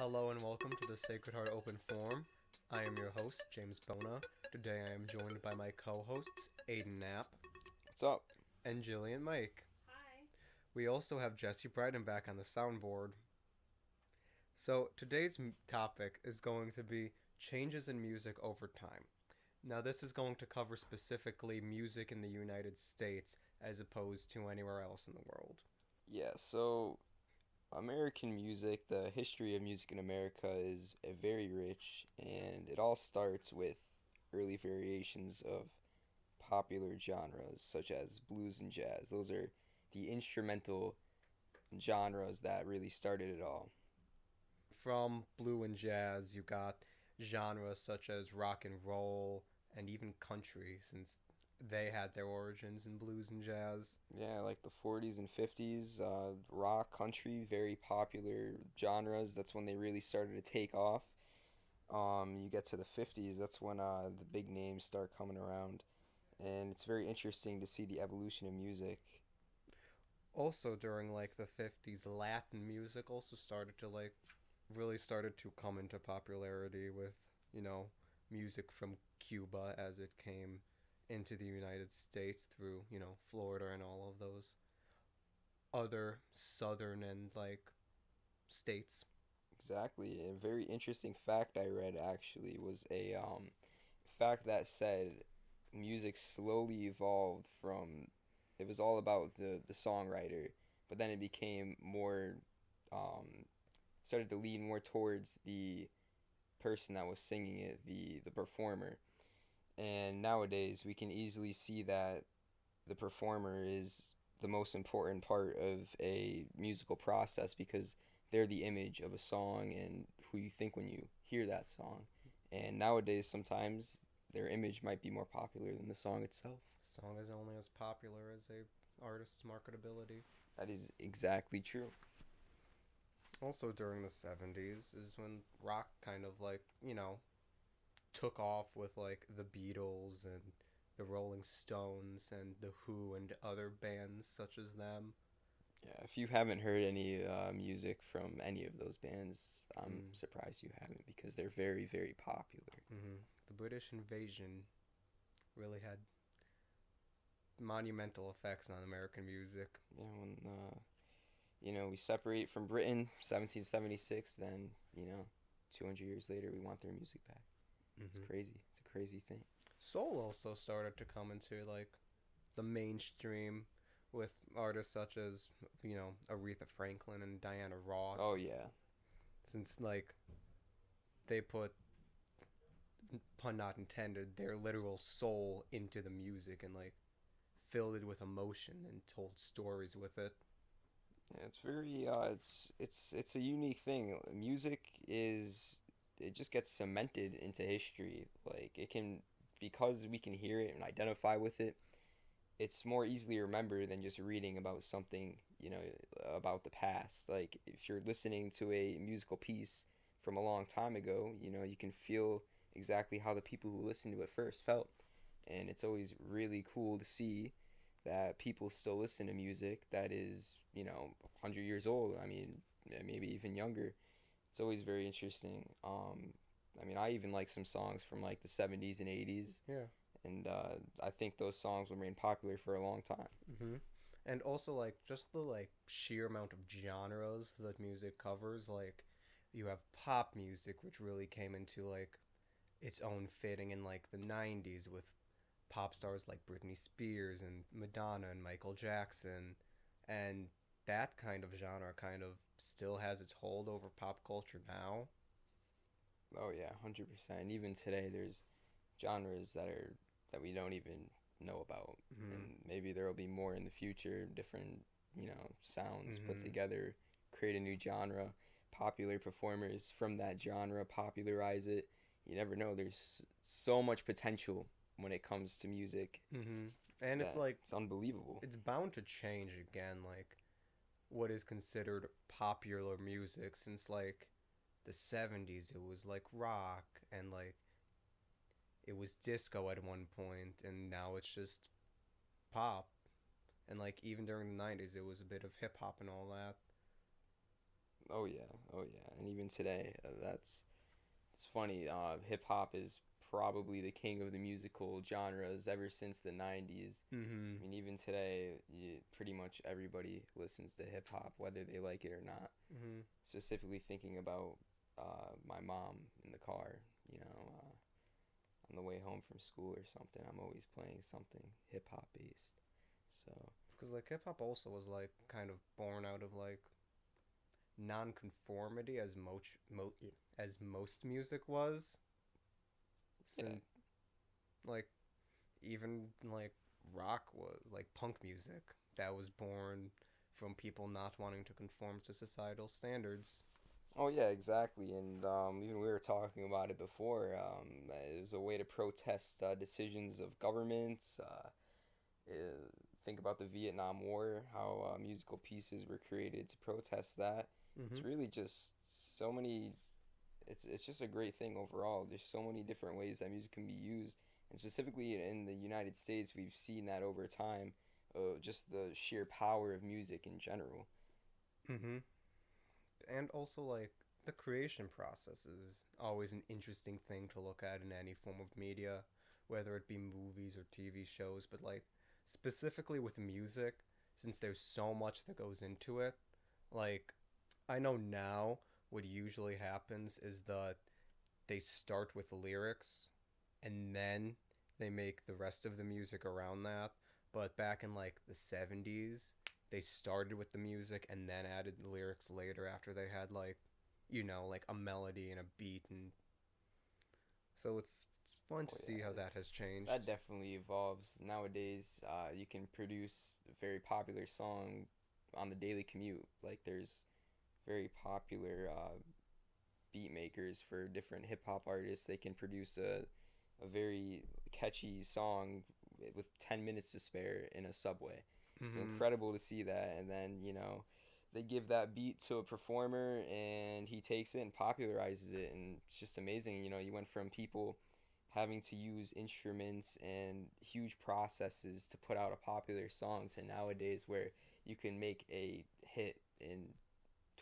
Hello and welcome to the Sacred Heart Open Forum. I am your host, James Bona. Today I am joined by my co-hosts, Aiden Knapp What's up? and Jillian Mike. Hi. We also have Jesse Bryden back on the soundboard. So today's topic is going to be changes in music over time. Now this is going to cover specifically music in the United States as opposed to anywhere else in the world. Yeah, so American music, the history of music in America is very rich, and it all starts with early variations of popular genres such as blues and jazz. Those are the instrumental genres that really started it all. From blue and jazz, you got genres such as rock and roll and even country, since they had their origins in blues and jazz. Yeah, like the 40s and 50s, rock, country, very popular genres. That's when they really started to take off. You get to the 50s, that's when the big names start coming around. And it's very interesting to see the evolution of music. Also, during like the 50s, Latin music also started to really started to come into popularity with, you know, music from Cuba as it came into the United States through, Florida and all of those other southern and states. Exactly. A very interesting fact I read actually was a fact that said music slowly evolved from it was all about the songwriter, but then it became more um, started to lean more towards the person that was singing it, the performer. And nowadays we can easily see that the performer is the most important part of a musical process because they're the image of a song and who you think when you hear that song. And nowadays, sometimes their image might be more popular than the song itself. Song is only as popular as a artist's marketability. That is exactly true. Also during the 70s is when rock kind of took off with like the Beatles and the Rolling Stones and the Who and other bands such as them. Yeah, if you haven't heard any music from any of those bands, I'm Mm. surprised you haven't because they're very, very popular. The British invasion really had monumental effects on American music. Yeah, when we separate from Britain, 1776, then 200 years later, we want their music back. It's hmm crazy. It's a crazy thing. Soul also started to come into the mainstream with artists such as Aretha Franklin and Diana Ross, Oh yeah, since they put, pun not intended, their literal soul into the music and filled it with emotion and told stories with it. yeah. It's very it's a unique thing. Music is it just gets cemented into history. Like it can because we can hear it and identify with it. It's more easily remembered than just reading about something, about the past. Like if you're listening to a musical piece from a long time ago, you can feel exactly how the people who listened to it first felt. And it's always really cool to see that people still listen to music that is, 100 years old. I mean, maybe even younger. It's always very interesting. I mean, I even like some songs from like the 70s and 80s, Yeah. and I think those songs will remain popular for a long time. hmm And also just the sheer amount of genres that music covers. Like you have pop music, which really came into its own fitting in the 90s with pop stars like Britney Spears and Madonna and Michael Jackson. And that kind of genre kind of still has its hold over pop culture now. Oh yeah, 100%. Even today, there's genres that we don't even know about, and hmm maybe there will be more in the future. Different, sounds put hmm together, create a new genre. Popular performers from that genre popularize it. You never know. There's so much potential when it comes to music hmm And it's that it's unbelievable. it's bound to change again, what is considered popular music, since the 70s it was rock and it was disco at one point, and now it's just pop. And even during the 90s it was a bit of hip hop and all that. Oh yeah, oh yeah, and even today, that's it's funny. Hip hop is probably the king of the musical genres ever since the '90s. Mm-hmm. I mean, even today, pretty much everybody listens to hip hop, whether they like it or not. Mm-hmm. Specifically thinking about my mom in the car, you know, on the way home from school or something. I'm always playing something hip hop based. So Because like hip hop also was like kind of born out of like non-conformity as most music was. yeah, Since like even like rock was like punk music that was born from people not wanting to conform to societal standards. oh yeah, exactly. And even we were talking about it before. It was a way to protest decisions of governments. Uh, think about the Vietnam War, how musical pieces were created to protest that. Mm-hmm. It's really just so many. It's just a great thing overall. There's so many different ways that music can be used, and specifically in the United States, we've seen that over time. Just the sheer power of music in general. Mm-hmm. And also like the creation process is always an interesting thing to look at in any form of media, whether it be movies or TV shows, but like specifically with music, since there's so much that goes into it, like I know now what usually happens is that they start with lyrics and then they make the rest of the music around that. But back in like the 70s, they started with the music and then added the lyrics later after they had like, like a melody and a beat. And so it's fun Oh to see how yeah, that has that changed. definitely evolves. Nowadays, you can produce a very popular song on the daily commute. Like there's very popular beat makers for different hip hop artists. They can produce a very catchy song with 10 minutes to spare in a subway. It's Mm-hmm. incredible to see that. And then, they give that beat to a performer and he takes it and popularizes it. And it's just amazing. You went from people having to use instruments and huge processes to put out a popular song to nowadays where you can make a hit in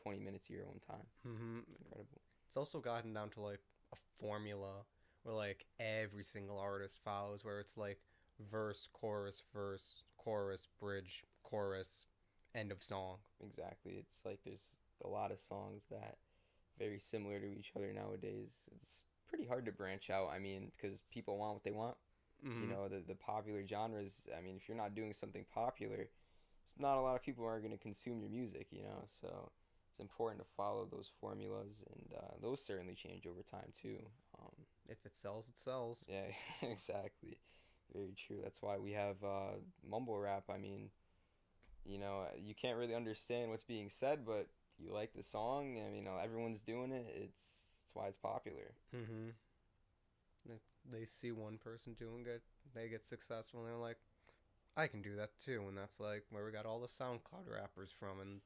20 minutes of your own time. Mm-hmm. It's incredible. It's also gotten down to like a formula where like every single artist follows, where it's like verse, chorus, bridge, chorus, end of song. Exactly. It's like there's a lot of songs that very similar to each other nowadays. It's pretty hard to branch out. I mean, because people want what they want. Mm-hmm. The popular genres. I mean, if you're not doing something popular, it's not a lot of people are going to consume your music. So it's important to follow those formulas, and those certainly change over time too. Um, If it sells, it sells. yeah, exactly. Very true. That's why we have mumble rap. I mean, you can't really understand what's being said, but you like the song. I mean, everyone's doing it. That's why it's popular. Mm-hmm. They see one person doing it, they get successful, and they're like, I can do that too. And that's like where we got all the SoundCloud rappers from, and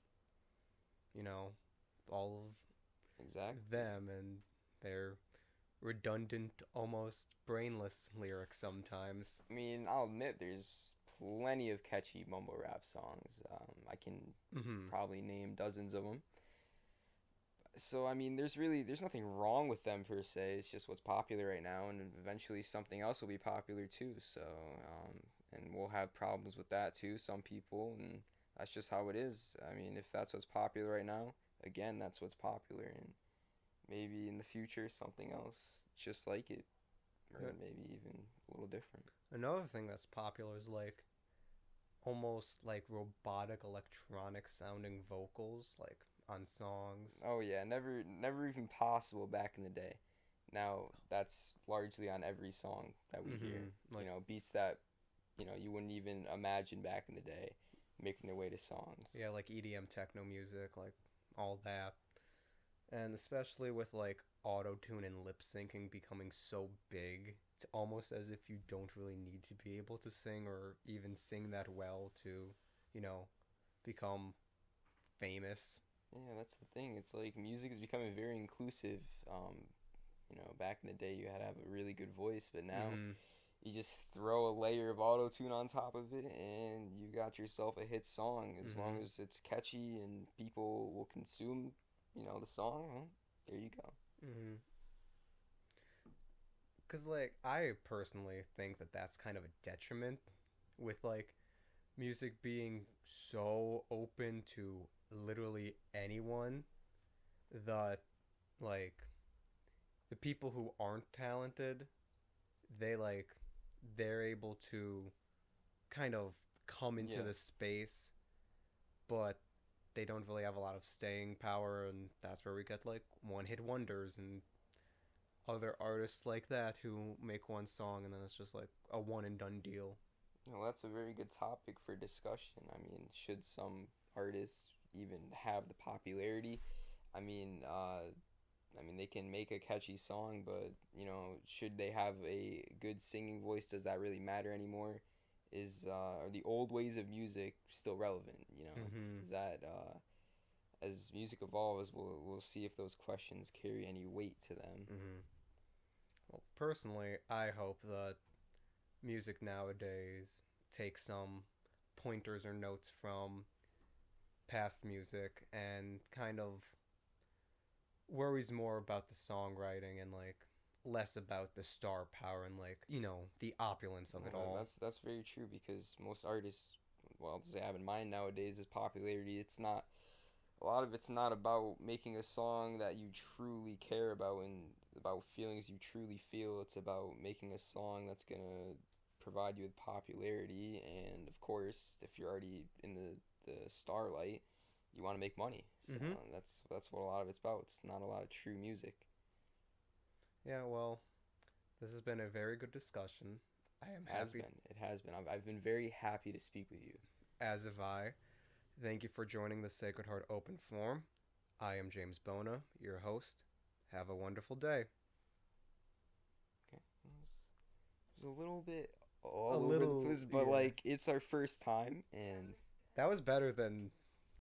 you know, all of Exactly. them and their redundant, almost brainless lyrics sometimes. I mean, I'll admit there's plenty of catchy mumble rap songs. I can Mm-hmm. probably name dozens of them. So I mean, there's nothing wrong with them per se. It's just what's popular right now, and eventually something else will be popular too. So and we'll have problems with that too. Some people, and that's just how it is. I mean, if that's what's popular right now, again, that's what's popular, and maybe in the future something else just like it, or Uh, maybe even a little different. Another thing that's popular is like almost like robotic electronic sounding vocals like on songs. Oh yeah, never even possible back in the day. Now that's largely on every song that we hear. Mm-hmm. Like Beats that you wouldn't even imagine back in the day making their way to songs. yeah, like EDM techno music, like all that. And especially with like auto tune and lip syncing becoming so big, it's almost as if you don't really need to be able to sing or even sing that well to, you know, become famous. Yeah, that's the thing. It's like music is becoming very inclusive. Back in the day you had to have a really good voice, but now Mm-hmm. you just throw a layer of auto tune on top of it and you got yourself a hit song as long Mm-hmm. as it's catchy and people will consume the song. Well, there you go. Mm-hmm. Cause like I personally think that that's kind of a detriment with like music being so open to literally anyone that like the people who aren't talented, they like they're able to kind of come into Yeah. the space, but they don't really have a lot of staying power, and that's where we get like one hit wonders and other artists like that who make one song and then it's just like a one and done deal. Well, that's a very good topic for discussion. I mean, should some artists even have the popularity? I mean, they can make a catchy song, but should they have a good singing voice? Does that really matter anymore? Are the old ways of music still relevant? Mm-hmm. Is that as music evolves, we'll see if those questions carry any weight to them. Mm-hmm. Well, personally, I hope that music nowadays takes some pointers or notes from past music and kind of worries more about the songwriting and like less about the star power and like the opulence of it Well, all. that's very true because most artists, well, they have in mind nowadays is popularity. It's not a lot of it's not about making a song that you truly care about and about feelings you truly feel. It's about making a song that's gonna provide you with popularity, and of course, if you're already in the starlight, you want to make money. So Mm-hmm. that's what a lot of it's about. It's not a lot of true music. Yeah, well, this has been a very good discussion. I am Has happy, been. It has been. I've been very happy to speak with you. as have I. Thank you for joining the Sacred Heart Open Forum. I am James Bona, your host. Have a wonderful day. Okay. It was a little bit A all over the little, place, but yeah. like it's our first time, and That was better than